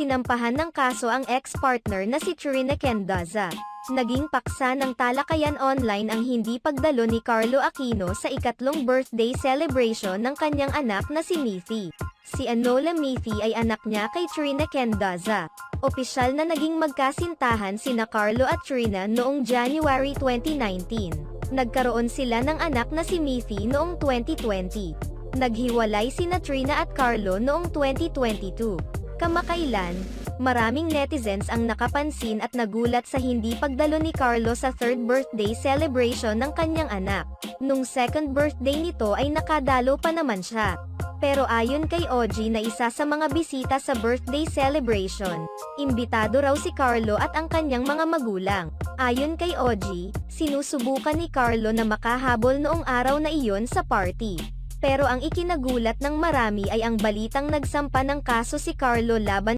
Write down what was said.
sinampahan ng kaso ang ex-partner na si Trina Kendaza. Naging paksa ng talakayan online ang hindi pagdalo ni Carlo Aquino sa ikatlong birthday celebration ng kanyang anak na si Miffy. Si Enola Miffy ay anak niya kay Trina Kendaza. Opisyal na naging magkasintahan sina Carlo at Trina noong January 2019. Nagkaroon sila ng anak na si Miffy noong 2020. Naghiwalay sina Trina at Carlo noong 2022. Kamakailan, maraming netizens ang nakapansin at nagulat sa hindi pagdalo ni Carlo sa third birthday celebration ng kanyang anak. Nung second birthday nito ay nakadalo pa naman siya. Pero ayon kay OG na isa sa mga bisita sa birthday celebration, imbitado raw si Carlo at ang kanyang mga magulang. Ayon kay OG, sinusubukan ni Carlo na makahabol noong araw na iyon sa party. Pero ang ikinagulat ng marami ay ang balitang nagsampa ng kaso si Carlo laban